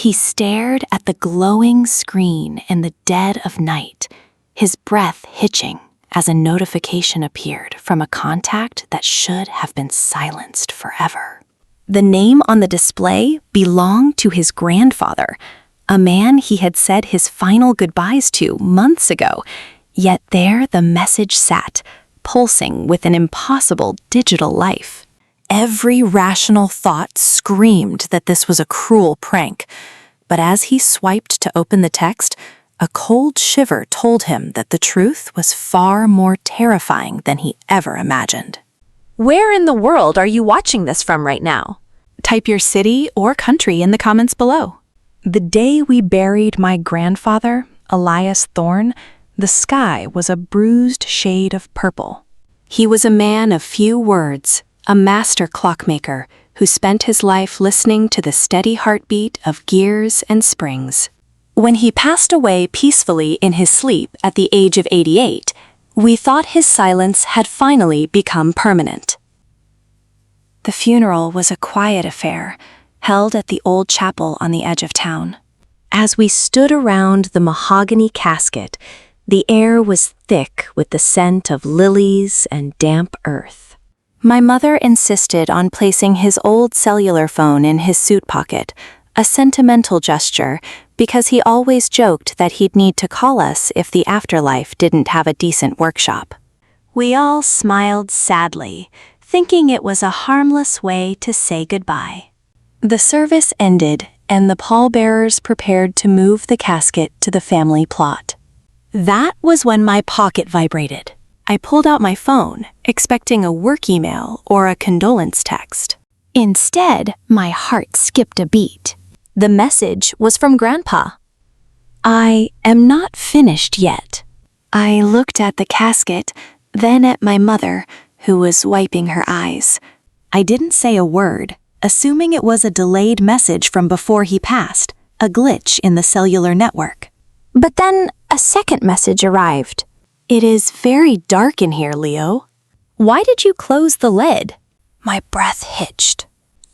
He stared at the glowing screen in the dead of night, his breath hitching as a notification appeared from a contact that should have been silenced forever. The name on the display belonged to his grandfather, a man he had said his final goodbyes to months ago, yet there the message sat, pulsing with an impossible digital life. Every rational thought screamed that this was a cruel prank, but as he swiped to open the text, a cold shiver told him that the truth was far more terrifying than he ever imagined. Where in the world are you watching this from right now? Type your city or country in the comments below. The day we buried my grandfather, Elias Thorne, the sky was a bruised shade of purple. He was a man of few words, a master clockmaker who spent his life listening to the steady heartbeat of gears and springs. When he passed away peacefully in his sleep at the age of 88, we thought his silence had finally become permanent. The funeral was a quiet affair, held at the old chapel on the edge of town. As we stood around the mahogany casket, the air was thick with the scent of lilies and damp earth. My mother insisted on placing his old cellular phone in his suit pocket, a sentimental gesture, because he always joked that he'd need to call us if the afterlife didn't have a decent workshop. We all smiled sadly, thinking it was a harmless way to say goodbye. The service ended, and the pallbearers prepared to move the casket to the family plot. That was when my pocket vibrated. I pulled out my phone, expecting a work email or a condolence text. Instead, my heart skipped a beat. The message was from Grandpa. I am not finished yet. I looked at the casket, then at my mother, who was wiping her eyes. I didn't say a word, assuming it was a delayed message from before he passed, a glitch in the cellular network. But then a second message arrived. It is very dark in here, Leo. Why did you close the lid? My breath hitched.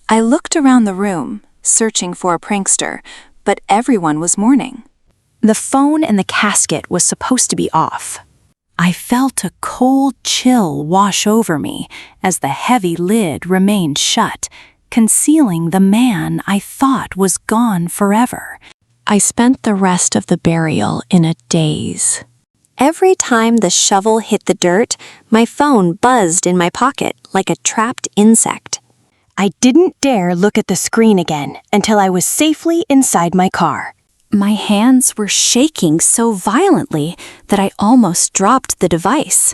I looked around the room, searching for a prankster, but everyone was mourning. The phone in the casket was supposed to be off. I felt a cold chill wash over me as the heavy lid remained shut, concealing the man I thought was gone forever. I spent the rest of the burial in a daze. Every time the shovel hit the dirt, my phone buzzed in my pocket like a trapped insect. I didn't dare look at the screen again until I was safely inside my car. My hands were shaking so violently that I almost dropped the device.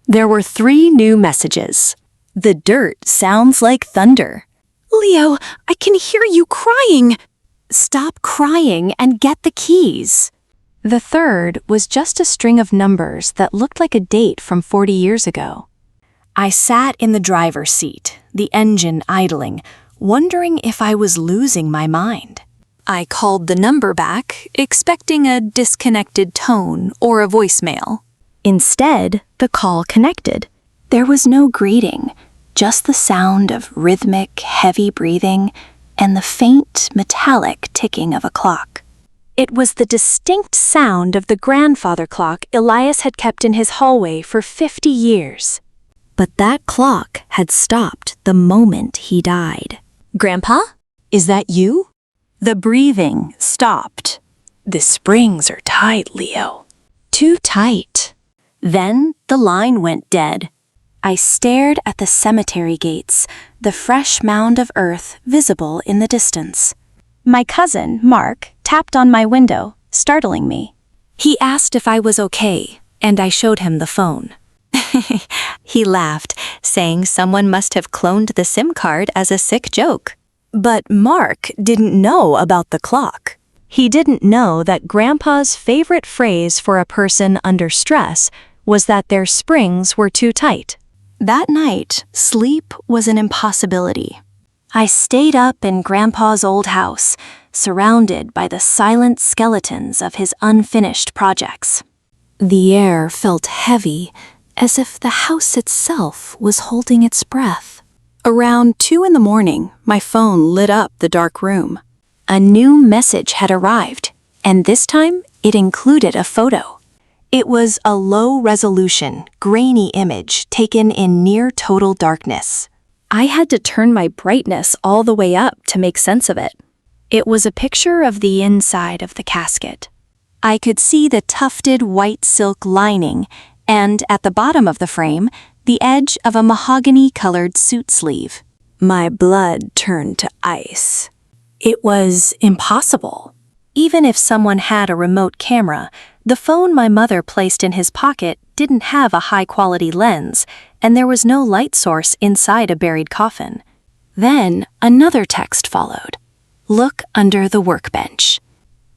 There were 3 new messages. The dirt sounds like thunder. Leo, I can hear you crying. Stop crying and get the keys. The third was just a string of numbers that looked like a date from 40 years ago. I sat in the driver's seat, the engine idling, wondering if I was losing my mind. I called the number back, expecting a disconnected tone or a voicemail. Instead, the call connected. There was no greeting, just the sound of rhythmic, heavy breathing and the faint, metallic ticking of a clock. It was the distinct sound of the grandfather clock Elias had kept in his hallway for 50 years. But that clock had stopped the moment he died. Grandpa? Is that you? The breathing stopped. The springs are tight, Leo. Too tight. Then the line went dead. I stared at the cemetery gates, the fresh mound of earth visible in the distance. My cousin, Mark, tapped on my window, startling me. He asked if I was okay, and I showed him the phone. He laughed, saying someone must have cloned the SIM card as a sick joke. But Mark didn't know about the clock. He didn't know that Grandpa's favorite phrase for a person under stress was that their springs were too tight. That night, sleep was an impossibility. I stayed up in Grandpa's old house, surrounded by the silent skeletons of his unfinished projects. The air felt heavy, as if the house itself was holding its breath. Around 2 in the morning, my phone lit up the dark room. A new message had arrived, and this time it included a photo. It was a low-resolution, grainy image taken in near-total darkness. I had to turn my brightness all the way up to make sense of it. It was a picture of the inside of the casket. I could see the tufted white silk lining, and at the bottom of the frame, the edge of a mahogany-colored suit sleeve. My blood turned to ice. It was impossible. Even if someone had a remote camera, the phone my mother placed in his pocket didn't have a high-quality lens, and there was no light source inside a buried coffin. Then another text followed. Look under the workbench.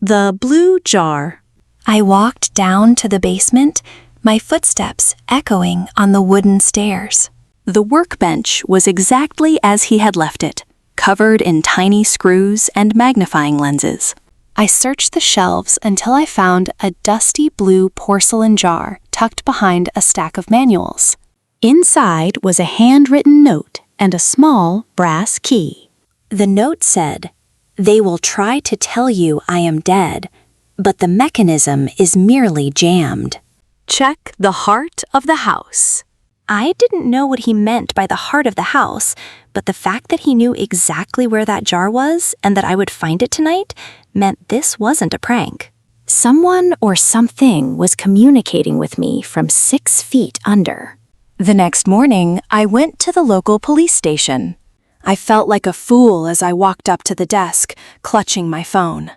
The blue jar. I walked down to the basement, my footsteps echoing on the wooden stairs. The workbench was exactly as he had left it, covered in tiny screws and magnifying lenses. I searched the shelves until I found a dusty blue porcelain jar tucked behind a stack of manuals. Inside was a handwritten note and a small brass key. The note said, "They will try to tell you I am dead, but the mechanism is merely jammed. Check the heart of the house." I didn't know what he meant by the heart of the house, but the fact that he knew exactly where that jar was and that I would find it tonight meant this wasn't a prank. Someone or something was communicating with me from 6 feet under. The next morning, I went to the local police station. I felt like a fool as I walked up to the desk, clutching my phone.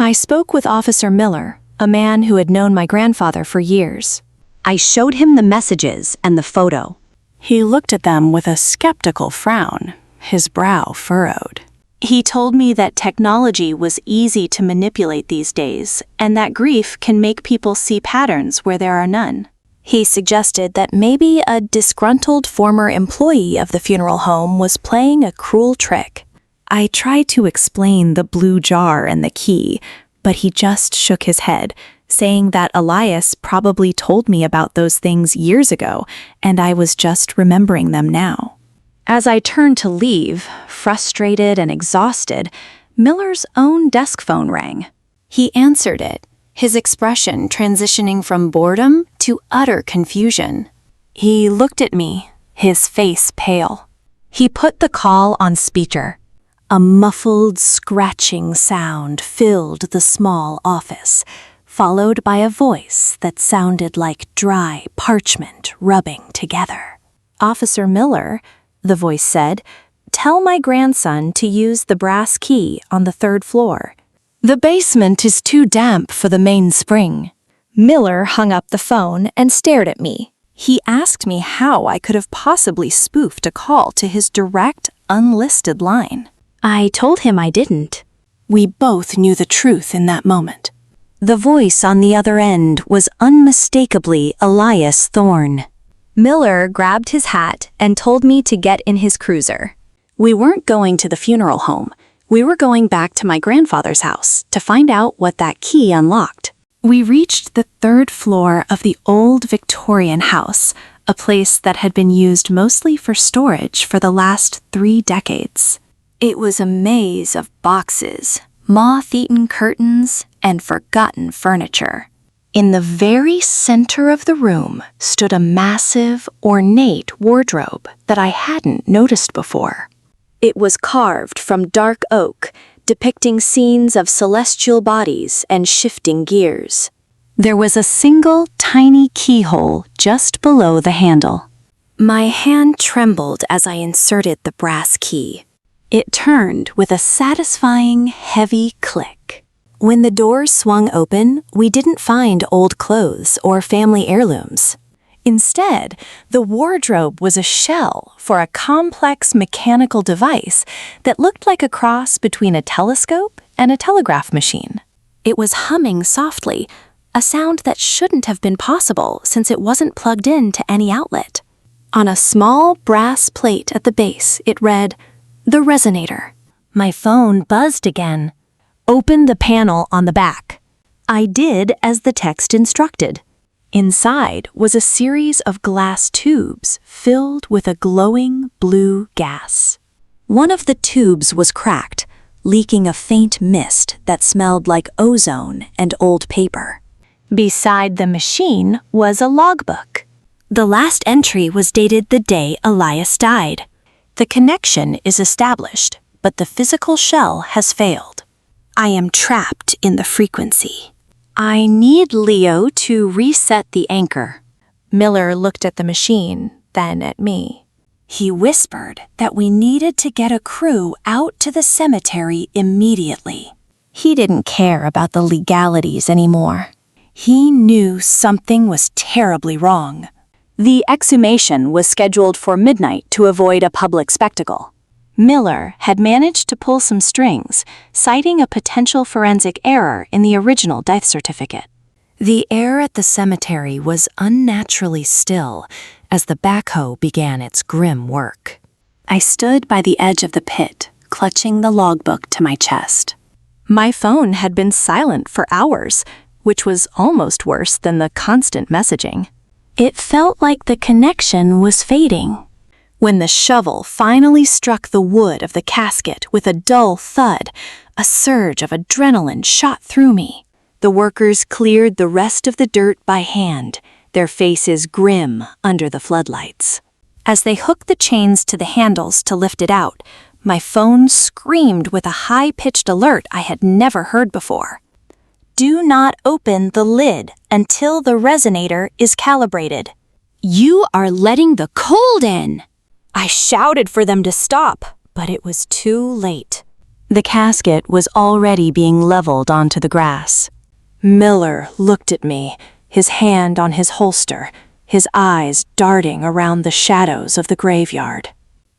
I spoke with Officer Miller, a man who had known my grandfather for years. I showed him the messages and the photo. He looked at them with a skeptical frown, his brow furrowed. He told me that technology was easy to manipulate these days, and that grief can make people see patterns where there are none. He suggested that maybe a disgruntled former employee of the funeral home was playing a cruel trick. I tried to explain the blue jar and the key, but he just shook his head, saying that Elias probably told me about those things years ago, and I was just remembering them now. As I turned to leave, frustrated and exhausted, Miller's own desk phone rang. He answered it, his expression transitioning from boredom to utter confusion. He looked at me, his face pale. He put the call on speaker. A muffled, scratching sound filled the small office, followed by a voice that sounded like dry parchment rubbing together. "Officer Miller," the voice said, "tell my grandson to use the brass key on the 3rd floor. The basement is too damp for the mainspring." Miller hung up the phone and stared at me. He asked me how I could have possibly spoofed a call to his direct, unlisted line. I told him I didn't. We both knew the truth in that moment. The voice on the other end was unmistakably Elias Thorne. Miller grabbed his hat and told me to get in his cruiser. We weren't going to the funeral home. We were going back to my grandfather's house to find out what that key unlocked. We reached the 3rd floor of the old Victorian house, a place that had been used mostly for storage for the last 3 decades. It was a maze of boxes, moth-eaten curtains, and forgotten furniture. In the very center of the room stood a massive, ornate wardrobe that I hadn't noticed before. It was carved from dark oak, depicting scenes of celestial bodies and shifting gears. There was a single tiny keyhole just below the handle. My hand trembled as I inserted the brass key. It turned with a satisfying, heavy click. When the door swung open, we didn't find old clothes or family heirlooms. Instead, the wardrobe was a shell for a complex mechanical device that looked like a cross between a telescope and a telegraph machine. It was humming softly, a sound that shouldn't have been possible since it wasn't plugged in to any outlet. On a small brass plate at the base, it read, "The resonator." My phone buzzed again. "Open the panel on the back." I did as the text instructed. Inside was a series of glass tubes filled with a glowing blue gas. One of the tubes was cracked, leaking a faint mist that smelled like ozone and old paper. Beside the machine was a logbook. The last entry was dated the day Elias died. The connection is established, but the physical shell has failed. I am trapped in the frequency. I need Leo to reset the anchor. Miller looked at the machine, then at me. He whispered that we needed to get a crew out to the cemetery immediately. He didn't care about the legalities anymore. He knew something was terribly wrong. The exhumation was scheduled for midnight to avoid a public spectacle. Miller had managed to pull some strings, citing a potential forensic error in the original death certificate. The air at the cemetery was unnaturally still as the backhoe began its grim work. I stood by the edge of the pit, clutching the logbook to my chest. My phone had been silent for hours, which was almost worse than the constant messaging. It felt like the connection was fading. When the shovel finally struck the wood of the casket with a dull thud, a surge of adrenaline shot through me. The workers cleared the rest of the dirt by hand, their faces grim under the floodlights. As they hooked the chains to the handles to lift it out, my phone screamed with a high-pitched alert I had never heard before. Do not open the lid until the resonator is calibrated. You are letting the cold in! I shouted for them to stop, but it was too late. The casket was already being leveled onto the grass. Miller looked at me, his hand on his holster, his eyes darting around the shadows of the graveyard.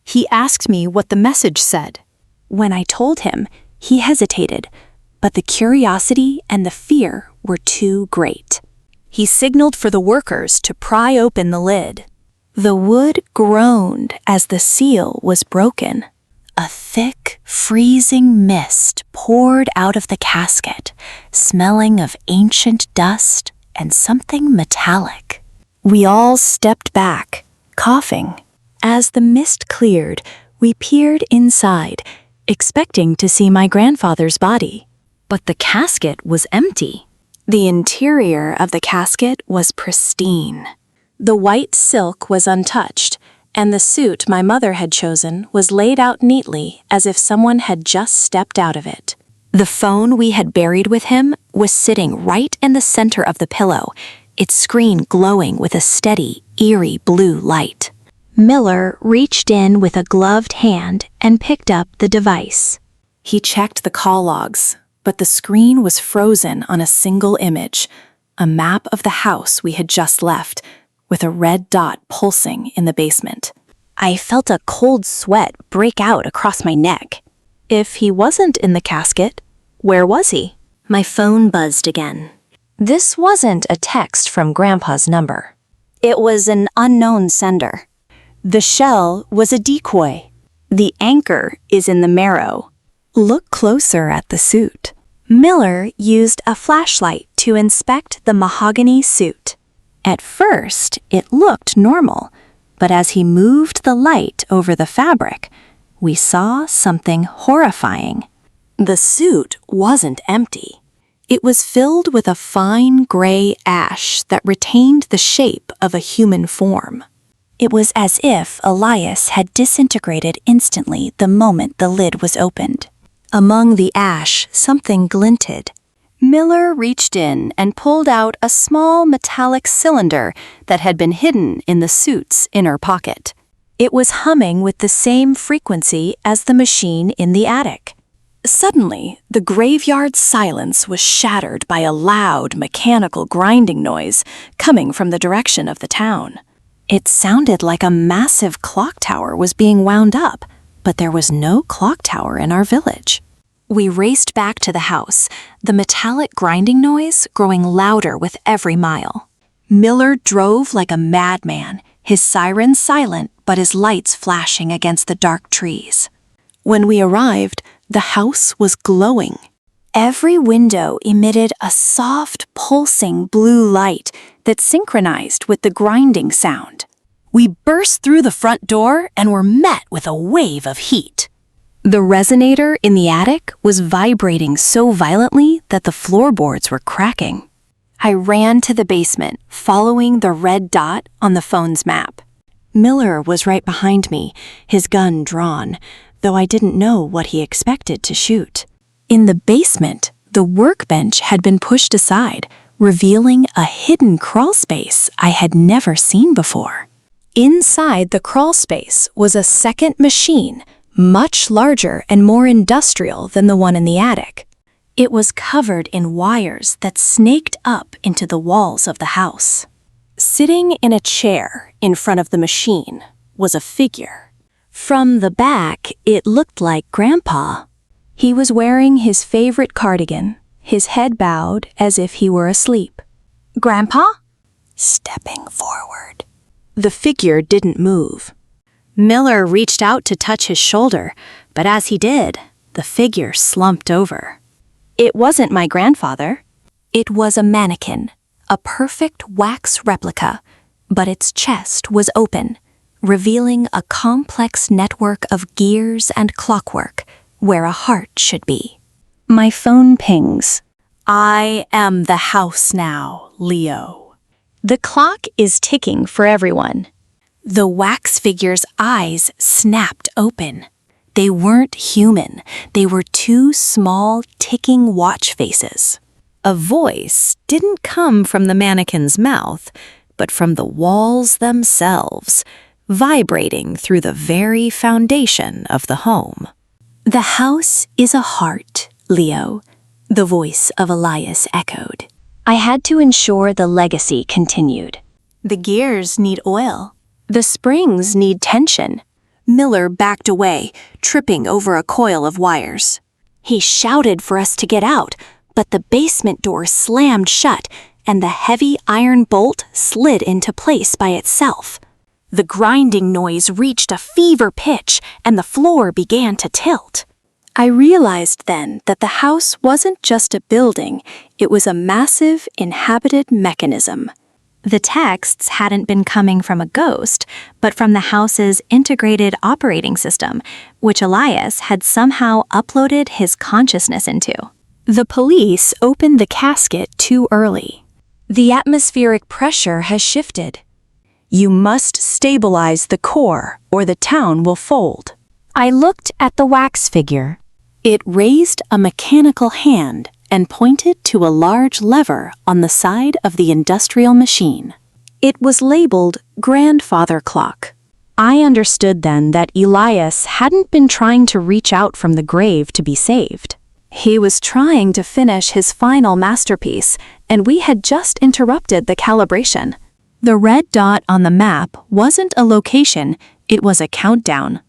He asked me what the message said. When I told him, he hesitated, but the curiosity and the fear were too great. He signaled for the workers to pry open the lid. The wood groaned as the seal was broken. A thick, freezing mist poured out of the casket, smelling of ancient dust and something metallic. We all stepped back, coughing. As the mist cleared, we peered inside, expecting to see my grandfather's body. But the casket was empty. The interior of the casket was pristine. The white silk was untouched, and the suit my mother had chosen was laid out neatly as if someone had just stepped out of it. The phone we had buried with him was sitting right in the center of the pillow, its screen glowing with a steady, eerie blue light. Miller reached in with a gloved hand and picked up the device. He checked the call logs, but the screen was frozen on a single image, a map of the house we had just left, with a red dot pulsing in the basement. I felt a cold sweat break out across my neck. If he wasn't in the casket, where was he? My phone buzzed again. This wasn't a text from Grandpa's number. It was an unknown sender. The shell was a decoy. The anchor is in the marrow. Look closer at the suit. Miller used a flashlight to inspect the mahogany suit. At first, it looked normal, but as he moved the light over the fabric, we saw something horrifying. The suit wasn't empty. It was filled with a fine gray ash that retained the shape of a human form. It was as if Elias had disintegrated instantly the moment the lid was opened. Among the ash, something glinted. Miller reached in and pulled out a small metallic cylinder that had been hidden in the suit's inner pocket. It was humming with the same frequency as the machine in the attic. Suddenly, the graveyard silence was shattered by a loud, mechanical grinding noise coming from the direction of the town. It sounded like a massive clock tower was being wound up, but there was no clock tower in our village. We raced back to the house, the metallic grinding noise growing louder with every mile. Miller drove like a madman, his siren silent but his lights flashing against the dark trees. When we arrived, the house was glowing. Every window emitted a soft, pulsing blue light that synchronized with the grinding sound. We burst through the front door and were met with a wave of heat. The resonator in the attic was vibrating so violently that the floorboards were cracking. I ran to the basement, following the red dot on the phone's map. Miller was right behind me, his gun drawn, though I didn't know what he expected to shoot. In the basement, the workbench had been pushed aside, revealing a hidden crawlspace I had never seen before. Inside the crawlspace was a second machine, much larger and more industrial than the one in the attic. It was covered in wires that snaked up into the walls of the house. Sitting in a chair in front of the machine was a figure. From the back, it looked like Grandpa. He was wearing his favorite cardigan, his head bowed as if he were asleep. "Grandpa?" Stepping forward. The figure didn't move. Miller reached out to touch his shoulder, but as he did, the figure slumped over. It wasn't my grandfather. It was a mannequin, a perfect wax replica, but its chest was open, revealing a complex network of gears and clockwork where a heart should be. My phone pings. "I am the house now, Leo." The clock is ticking for everyone. The wax figure's eyes snapped open. They weren't human. They were two small, ticking watch faces. A voice didn't come from the mannequin's mouth, but from the walls themselves, vibrating through the very foundation of the home. "The house is a heart, Leo," the voice of Elias echoed. I had to ensure the legacy continued. The gears need oil. The springs need tension. Miller backed away, tripping over a coil of wires. He shouted for us to get out, but the basement door slammed shut, and the heavy iron bolt slid into place by itself. The grinding noise reached a fever pitch, and the floor began to tilt. I realized then that the house wasn't just a building, it was a massive, inhabited mechanism. The texts hadn't been coming from a ghost, but from the house's integrated operating system, which Elias had somehow uploaded his consciousness into. The police opened the casket too early. The atmospheric pressure has shifted. You must stabilize the core, or the town will fold. I looked at the wax figure. It raised a mechanical hand and pointed to a large lever on the side of the industrial machine. It was labeled Grandfather Clock. I understood then that Elias hadn't been trying to reach out from the grave to be saved. He was trying to finish his final masterpiece, and we had just interrupted the calibration. The red dot on the map wasn't a location, it was a countdown.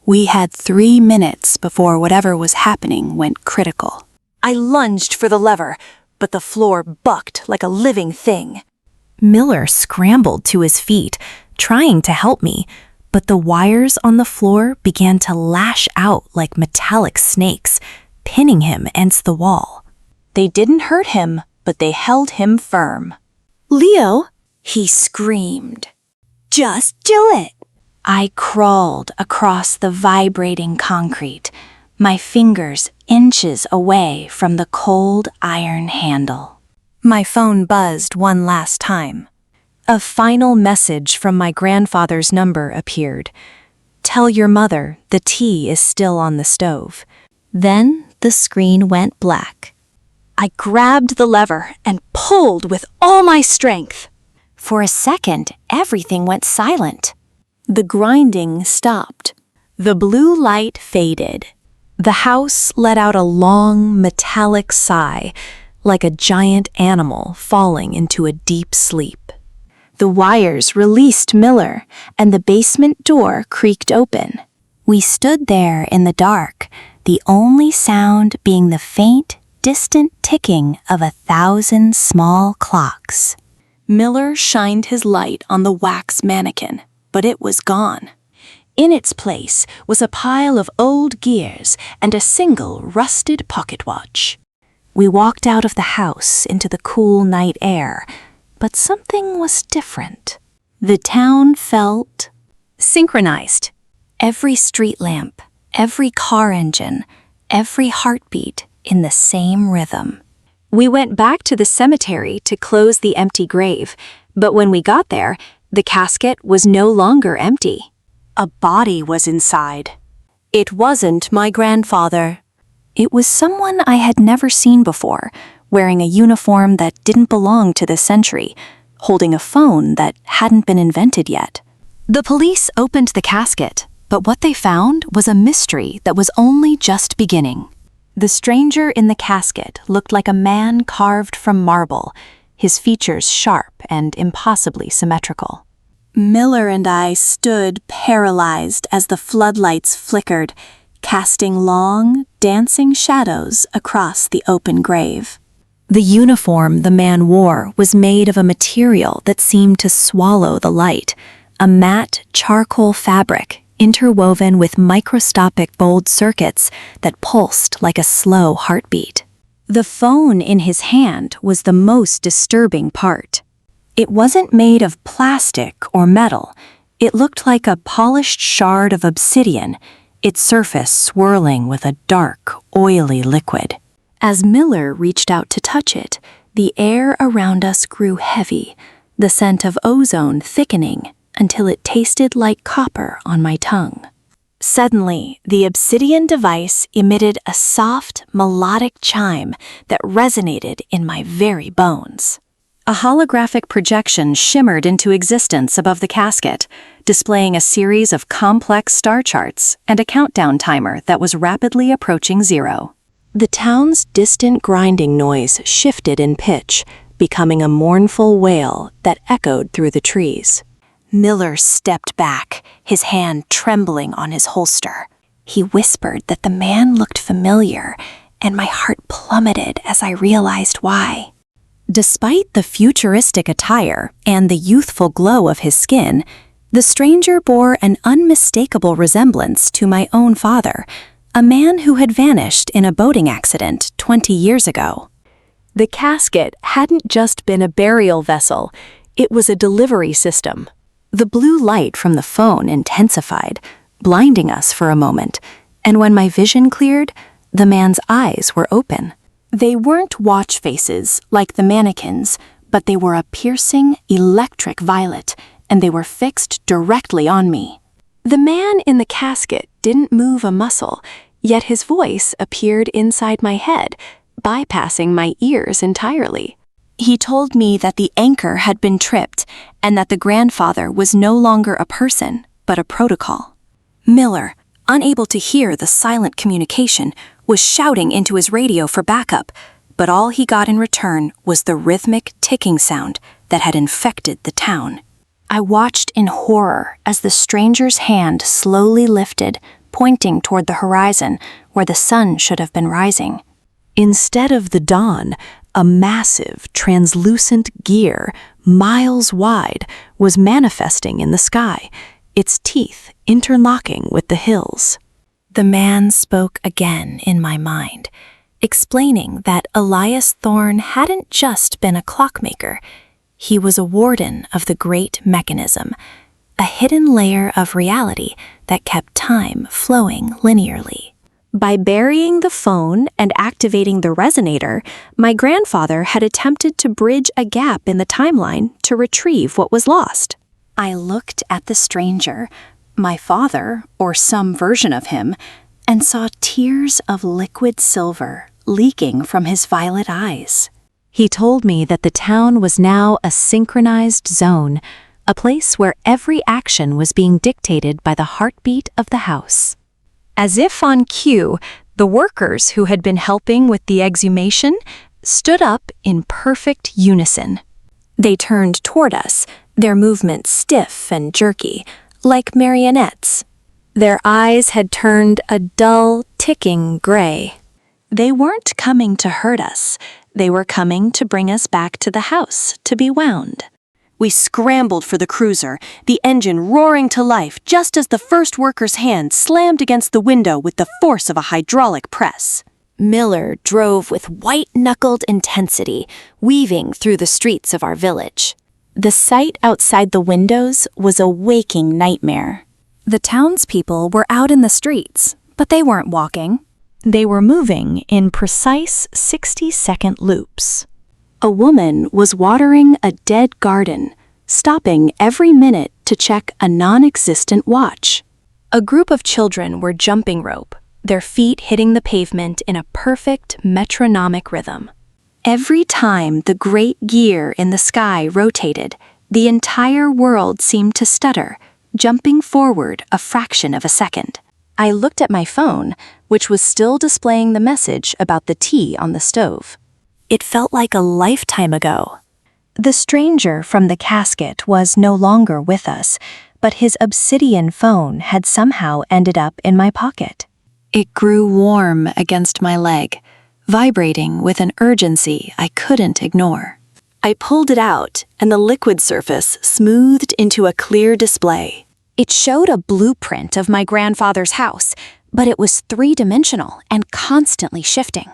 We had 3 minutes before whatever was happening went critical. I lunged for the lever, but the floor bucked like a living thing. Miller scrambled to his feet, trying to help me, but the wires on the floor began to lash out like metallic snakes, pinning him against the wall. They didn't hurt him, but they held him firm. "Leo," he screamed. "Just do it." I crawled across the vibrating concrete, my fingers inches away from the cold iron handle. My phone buzzed one last time. A final message from my grandfather's number appeared. "Tell your mother the tea is still on the stove." Then the screen went black. I grabbed the lever and pulled with all my strength. For a second, everything went silent. The grinding stopped. The blue light faded. The house let out a long, metallic sigh, like a giant animal falling into a deep sleep. The wires released Miller, and the basement door creaked open. We stood there in the dark, the only sound being the faint, distant ticking of 1,000 small clocks. Miller shined his light on the wax mannequin, but it was gone. In its place was a pile of old gears and a single rusted pocket watch. We walked out of the house into the cool night air, but something was different. The town felt synchronized. Every street lamp, every car engine, every heartbeat in the same rhythm. We went back to the cemetery to close the empty grave, but when we got there, the casket was no longer empty. A body was inside. It wasn't my grandfather. It was someone I had never seen before, wearing a uniform that didn't belong to this century, holding a phone that hadn't been invented yet. The police opened the casket, but what they found was a mystery that was only just beginning. The stranger in the casket looked like a man carved from marble, his features sharp and impossibly symmetrical. Miller and I stood paralyzed as the floodlights flickered, casting long, dancing shadows across the open grave. The uniform the man wore was made of a material that seemed to swallow the light, a matte charcoal fabric interwoven with microscopic bold circuits that pulsed like a slow heartbeat. The phone in his hand was the most disturbing part. It wasn't made of plastic or metal. It looked like a polished shard of obsidian, its surface swirling with a dark, oily liquid. As Miller reached out to touch it, the air around us grew heavy, the scent of ozone thickening until it tasted like copper on my tongue. Suddenly, the obsidian device emitted a soft, melodic chime that resonated in my very bones. A holographic projection shimmered into existence above the casket, displaying a series of complex star charts and a countdown timer that was rapidly approaching 0. The town's distant grinding noise shifted in pitch, becoming a mournful wail that echoed through the trees. Miller stepped back, his hand trembling on his holster. He whispered that the man looked familiar, and my heart plummeted as I realized why. Despite the futuristic attire and the youthful glow of his skin, the stranger bore an unmistakable resemblance to my own father, a man who had vanished in a boating accident 20 years ago. The casket hadn't just been a burial vessel, it was a delivery system. The blue light from the phone intensified, blinding us for a moment, and when my vision cleared, the man's eyes were open. They weren't watch faces like the mannequins, but they were a piercing, electric violet, and they were fixed directly on me. The man in the casket didn't move a muscle, yet his voice appeared inside my head, bypassing my ears entirely. He told me that the anchor had been tripped and that the grandfather was no longer a person, but a protocol. Miller, unable to hear the silent communication, was shouting into his radio for backup, but all he got in return was the rhythmic ticking sound that had infected the town. I watched in horror as the stranger's hand slowly lifted, pointing toward the horizon where the sun should have been rising. Instead of the dawn, a massive, translucent gear, miles wide, was manifesting in the sky, its teeth interlocking with the hills. The man spoke again in my mind, explaining that Elias Thorne hadn't just been a clockmaker. He was a warden of the great mechanism, a hidden layer of reality that kept time flowing linearly. By burying the phone and activating the resonator, my grandfather had attempted to bridge a gap in the timeline to retrieve what was lost. I looked at the stranger, my father, or some version of him, and saw tears of liquid silver leaking from his violet eyes. He told me that the town was now a synchronized zone, a place where every action was being dictated by the heartbeat of the house. As if on cue, the workers who had been helping with the exhumation stood up in perfect unison. They turned toward us, their movements stiff and jerky, like marionettes. Their eyes had turned a dull, ticking gray. They weren't coming to hurt us. They were coming to bring us back to the house to be wound. We scrambled for the cruiser, the engine roaring to life just as the first worker's hand slammed against the window with the force of a hydraulic press. Miller drove with white-knuckled intensity, weaving through the streets of our village. The sight outside the windows was a waking nightmare. The townspeople were out in the streets, But they weren't walking. They were moving in precise 60-second loops. A woman was watering a dead garden, stopping every minute to check a non-existent watch. A group of children were jumping rope, their feet hitting the pavement in a perfect metronomic rhythm. Every time the great gear in the sky rotated, the entire world seemed to stutter, jumping forward a fraction of a second. I looked at my phone, which was still displaying the message about the tea on the stove. It felt like a lifetime ago. The stranger from the casket was no longer with us, but his obsidian phone had somehow ended up in my pocket. It grew warm against my leg, vibrating with an urgency I couldn't ignore. I pulled it out, and the liquid surface smoothed into a clear display. It showed a blueprint of my grandfather's house, but it was three-dimensional and constantly shifting.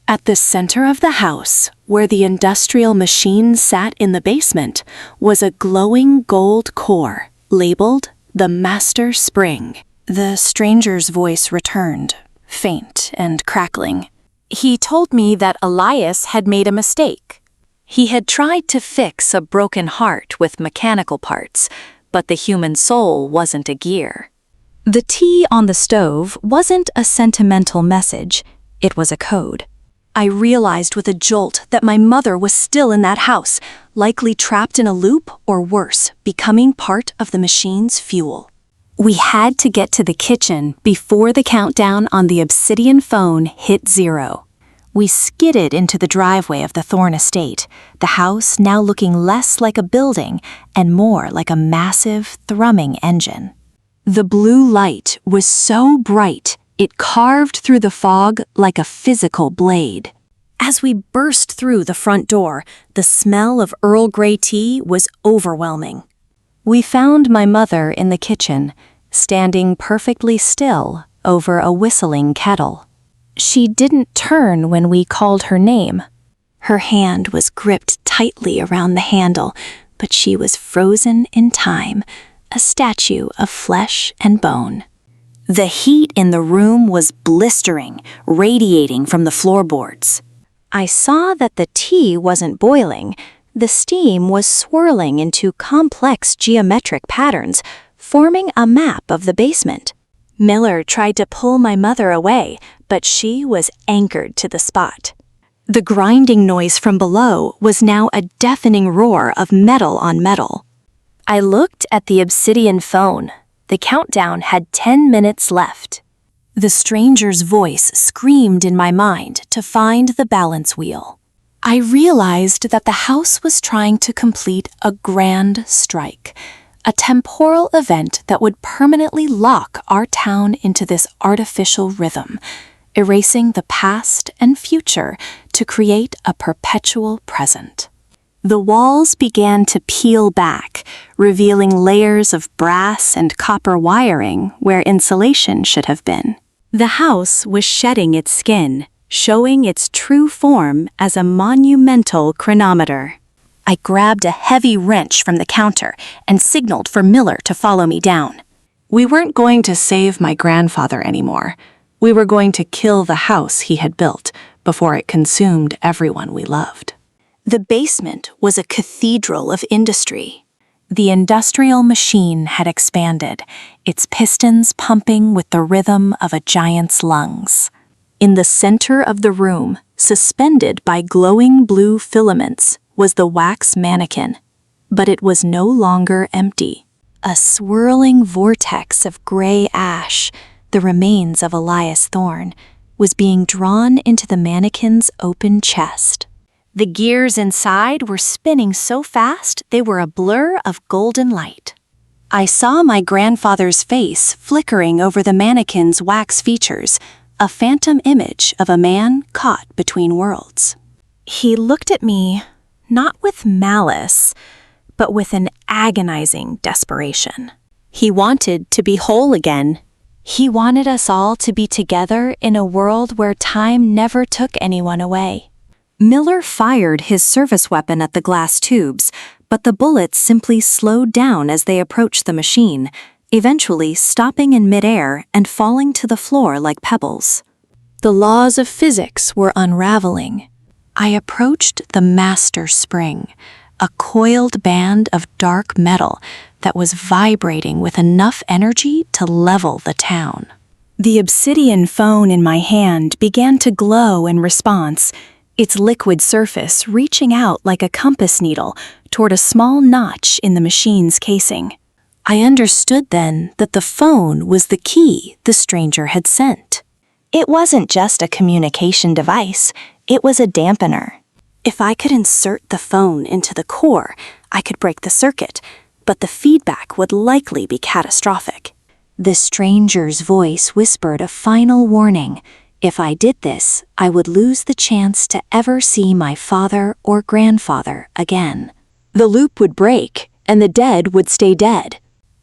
At the center of the house, where the industrial machine sat in the basement, was a glowing gold core, labeled the Master Spring. The stranger's voice returned, faint and crackling. He told me that Elias had made a mistake. He had tried to fix a broken heart with mechanical parts, but the human soul wasn't a gear. The tea on the stove wasn't a sentimental message, it was a code. I realized with a jolt that my mother was still in that house, likely trapped in a loop or worse, becoming part of the machine's fuel. We had to get to the kitchen before the countdown on the obsidian phone hit 0. We skidded into the driveway of the Thorne estate, the house now looking less like a building and more like a massive, thrumming engine. The blue light was so bright, it carved through the fog like a physical blade. As we burst through the front door, the smell of Earl Grey tea was overwhelming. We found my mother in the kitchen, standing perfectly still over a whistling kettle. She didn't turn when we called her name. Her hand was gripped tightly around the handle, but she was frozen in time, a statue of flesh and bone. The heat in the room was blistering, radiating from the floorboards. I saw that the tea wasn't boiling. The steam was swirling into complex geometric patterns, forming a map of the basement. Miller tried to pull my mother away, but she was anchored to the spot. The grinding noise from below was now a deafening roar of metal on metal. I looked at the obsidian phone. The countdown had 10 minutes left. The stranger's voice screamed in my mind to find the balance wheel. I realized that the house was trying to complete a grand strike, a temporal event that would permanently lock our town into this artificial rhythm, erasing the past and future to create a perpetual present. The walls began to peel back, revealing layers of brass and copper wiring where insulation should have been. The house was shedding its skin, showing its true form as a monumental chronometer. I grabbed a heavy wrench from the counter and signaled for Miller to follow me down. We weren't going to save my grandfather anymore. We were going to kill the house he had built before it consumed everyone we loved. The basement was a cathedral of industry. The industrial machine had expanded, its pistons pumping with the rhythm of a giant's lungs. In the center of the room, suspended by glowing blue filaments, was the wax mannequin. But it was no longer empty. A swirling vortex of gray ash, the remains of Elias Thorne, was being drawn into the mannequin's open chest. The gears inside were spinning so fast they were a blur of golden light. I saw my grandfather's face flickering over the mannequin's wax features, a phantom image of a man caught between worlds. He looked at me, not with malice, but with an agonizing desperation. He wanted to be whole again. He wanted us all to be together in a world where time never took anyone away. Miller fired his service weapon at the glass tubes, but the bullets simply slowed down as they approached the machine, eventually stopping in midair and falling to the floor like pebbles. The laws of physics were unraveling. I approached the master spring, a coiled band of dark metal that was vibrating with enough energy to level the town. The obsidian phone in my hand began to glow in response, its liquid surface reaching out like a compass needle toward a small notch in the machine's casing. I understood then that the phone was the key the stranger had sent. It wasn't just a communication device, it was a dampener. If I could insert the phone into the core, I could break the circuit, but the feedback would likely be catastrophic. The stranger's voice whispered a final warning. If I did this, I would lose the chance to ever see my father or grandfather again. The loop would break, and the dead would stay dead.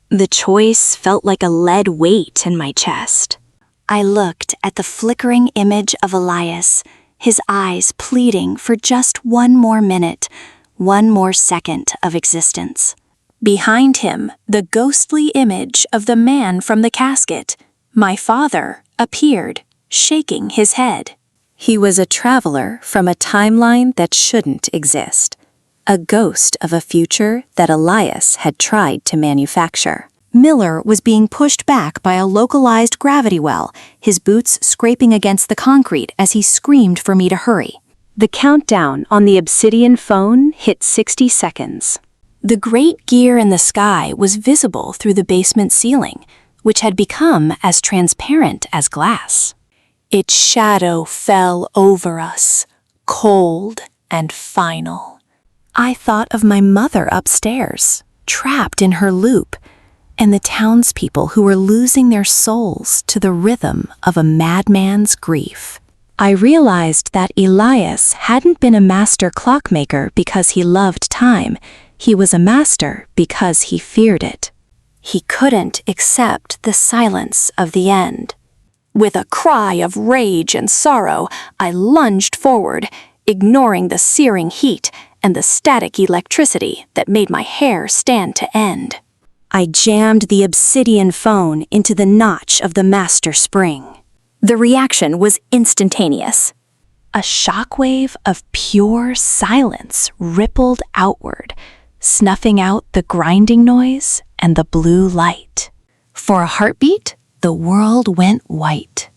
The choice felt like a lead weight in my chest. I looked at the flickering image of Elias, his eyes pleading for just one more minute, one more second of existence. Behind him, the ghostly image of the man from the casket, my father, appeared, shaking his head. He was a traveler from a timeline that shouldn't exist, a ghost of a future that Elias had tried to manufacture. Miller was being pushed back by a localized gravity well, his boots scraping against the concrete as he screamed for me to hurry. The countdown on the obsidian phone hit 60 seconds. The great gear in the sky was visible through the basement ceiling, which had become as transparent as glass. Its shadow fell over us, cold and final. I thought of my mother upstairs, trapped in her loop, and the townspeople who were losing their souls to the rhythm of a madman's grief. I realized that Elias hadn't been a master clockmaker because he loved time. He was a master because he feared it. He couldn't accept the silence of the end. With a cry of rage and sorrow, I lunged forward, ignoring the searing heat and the static electricity that made my hair stand to end. I jammed the obsidian phone into the notch of the master spring. The reaction was instantaneous. A shockwave of pure silence rippled outward, snuffing out the grinding noise and the blue light. For a heartbeat, the world went white.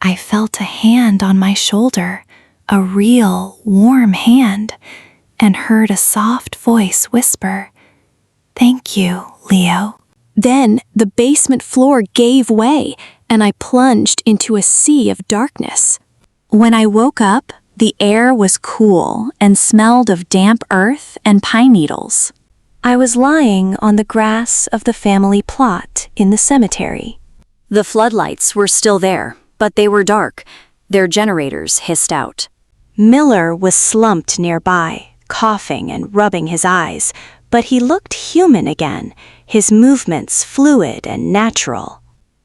I felt a hand on my shoulder, a real, warm hand, and heard a soft voice whisper, "Thank you, Leo." Then the basement floor gave way, and I plunged into a sea of darkness. When I woke up, the air was cool and smelled of damp earth and pine needles. I was lying on the grass of the family plot in the cemetery. The floodlights were still there, but they were dark. Their generators hissed out. Miller was slumped nearby, coughing and rubbing his eyes, but he looked human again, his movements fluid and natural.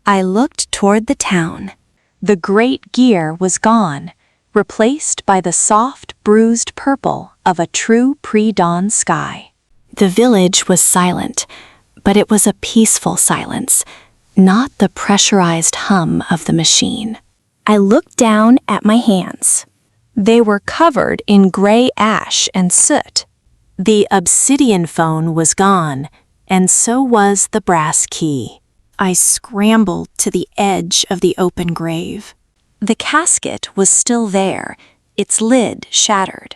I looked toward the town. The great gear was gone, replaced by the soft, bruised purple of a true pre-dawn sky. The village was silent, but it was a peaceful silence, not the pressurized hum of the machine. I looked down at my hands. They were covered in gray ash and soot. The obsidian phone was gone, and so was the brass key. I scrambled to the edge of the open grave. The casket was still there, its lid shattered.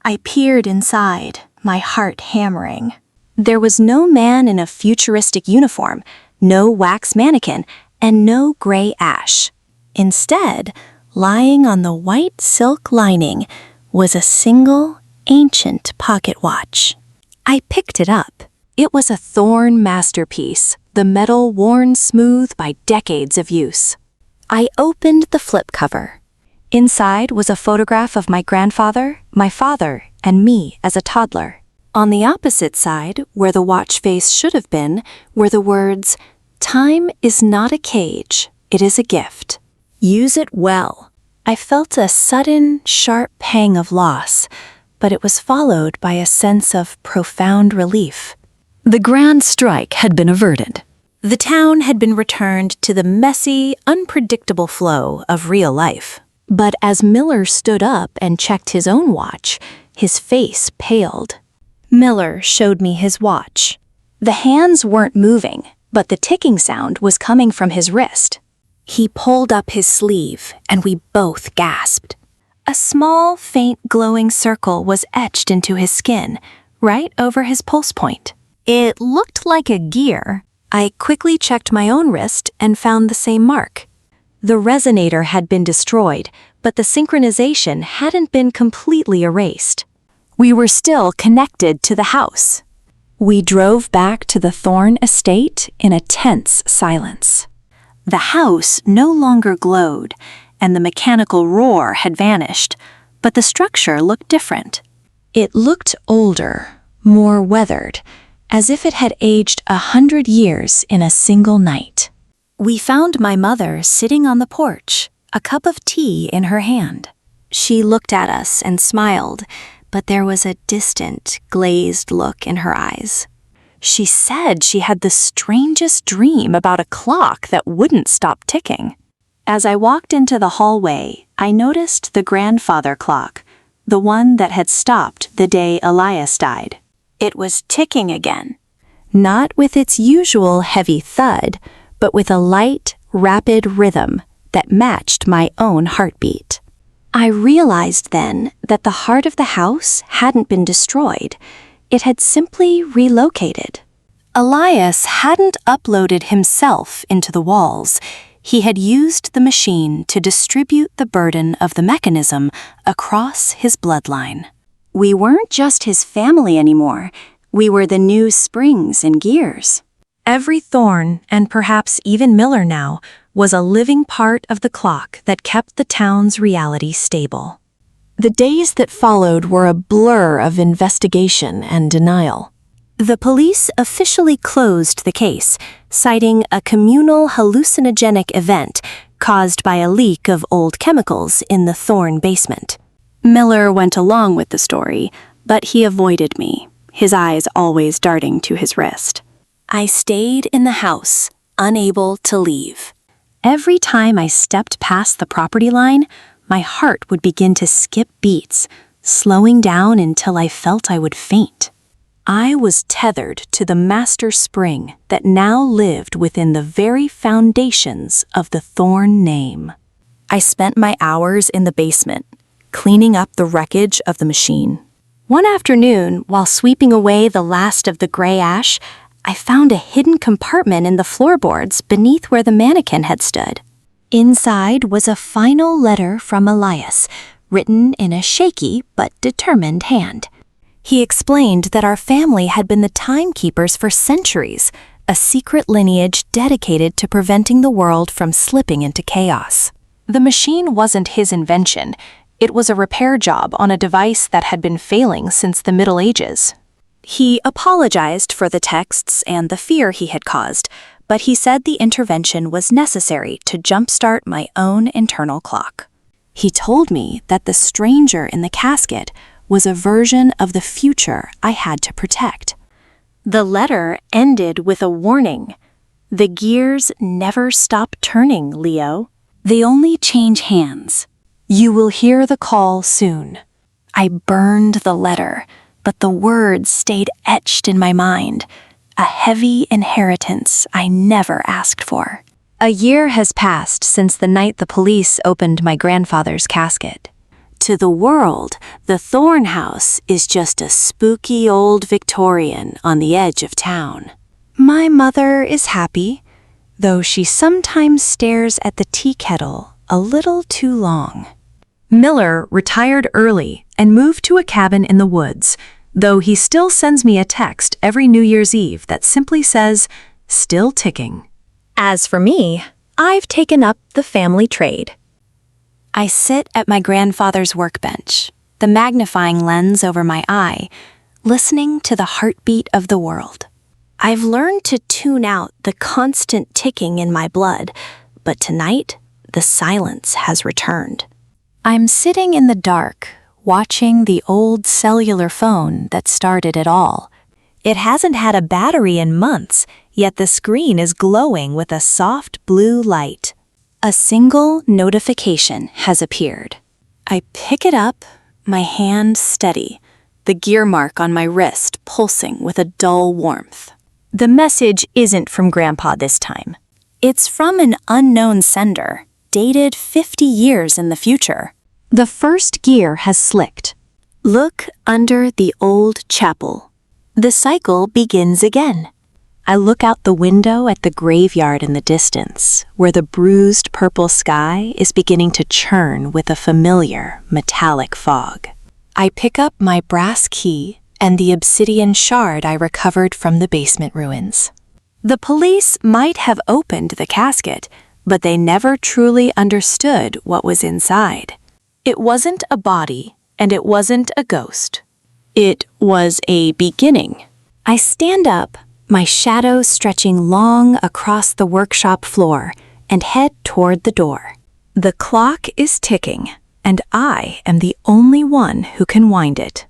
I peered inside, my heart hammering. There was no man in a futuristic uniform, no wax mannequin, and no gray ash. Instead, lying on the white silk lining was a single, ancient pocket watch. I picked it up. It was a thorn masterpiece, the metal worn smooth by decades of use. I opened the flip cover. Inside was a photograph of my grandfather, my father, and me as a toddler. On the opposite side, where the watch face should have been, were the words, "Time is not a cage, it is a gift. Use it well." I felt a sudden, sharp pang of loss, but it was followed by a sense of profound relief. The grand strike had been averted. The town had been returned to the messy, unpredictable flow of real life. But as Miller stood up and checked his own watch, his face paled. Miller showed me his watch. The hands weren't moving, but the ticking sound was coming from his wrist. He pulled up his sleeve, and we both gasped. A small, faint glowing circle was etched into his skin, right over his pulse point. It looked like a gear. I quickly checked my own wrist and found the same mark. The resonator had been destroyed, but the synchronization hadn't been completely erased. We were still connected to the house. We drove back to the Thorne estate in a tense silence. The house no longer glowed, and the mechanical roar had vanished, but the structure looked different. It looked older, more weathered, as if it had aged 100 years in a single night. We found my mother sitting on the porch, a cup of tea in her hand. She looked at us and smiled, but there was a distant, glazed look in her eyes. She said she had the strangest dream about a clock that wouldn't stop ticking. As I walked into the hallway, I noticed the grandfather clock, the one that had stopped the day Elias died. It was ticking again, not with its usual heavy thud, but with a light, rapid rhythm that matched my own heartbeat. I realized then that the heart of the house hadn't been destroyed. It had simply relocated. Elias hadn't uploaded himself into the walls. He had used the machine to distribute the burden of the mechanism across his bloodline. We weren't just his family anymore. We were the new springs and gears. Every Thorne, and perhaps even Miller now, was a living part of the clock that kept the town's reality stable. The days that followed were a blur of investigation and denial. The police officially closed the case, citing a communal hallucinogenic event caused by a leak of old chemicals in the Thorne basement. Miller went along with the story, but he avoided me, his eyes always darting to his wrist. I stayed in the house, unable to leave. Every time I stepped past the property line, my heart would begin to skip beats, slowing down until I felt I would faint. I was tethered to the master spring that now lived within the very foundations of the Thorne name. I spent my hours in the basement, cleaning up the wreckage of the machine. One afternoon, while sweeping away the last of the gray ash, I found a hidden compartment in the floorboards beneath where the mannequin had stood. Inside was a final letter from Elias, written in a shaky but determined hand. He explained that our family had been the timekeepers for centuries, a secret lineage dedicated to preventing the world from slipping into chaos. The machine wasn't his invention. It was a repair job on a device that had been failing since the Middle Ages. He apologized for the texts and the fear he had caused, but he said the intervention was necessary to jumpstart my own internal clock. He told me that the stranger in the casket was a version of the future I had to protect. The letter ended with a warning. The gears never stop turning, Leo. They only change hands. You will hear the call soon. I burned the letter, but the words stayed etched in my mind, a heavy inheritance I never asked for. A year has passed since the night the police opened my grandfather's casket. To the world, the Thorne house is just a spooky old Victorian on the edge of town. My mother is happy, though she sometimes stares at the tea kettle a little too long. Miller retired early and moved to a cabin in the woods, though he still sends me a text every New Year's Eve that simply says, "Still ticking." As for me, I've taken up the family trade. I sit at my grandfather's workbench, the magnifying lens over my eye, listening to the heartbeat of the world. I've learned to tune out the constant ticking in my blood, but tonight, the silence has returned. I'm sitting in the dark, watching the old cellular phone that started it all. It hasn't had a battery in months, yet the screen is glowing with a soft blue light. A single notification has appeared. I pick it up, my hand steady, the gear mark on my wrist pulsing with a dull warmth. The message isn't from Grandpa this time. It's from an unknown sender, dated 50 years in the future. The first gear has slicked. Look under the old chapel. The cycle begins again. I look out the window at the graveyard in the distance, where the bruised purple sky is beginning to churn with a familiar metallic fog. I pick up my brass key and the obsidian shard I recovered from the basement ruins. The police might have opened the casket, but they never truly understood what was inside. It wasn't a body, and it wasn't a ghost. It was a beginning. I stand up, my shadow stretching long across the workshop floor, and head toward the door. The clock is ticking, and I am the only one who can wind it.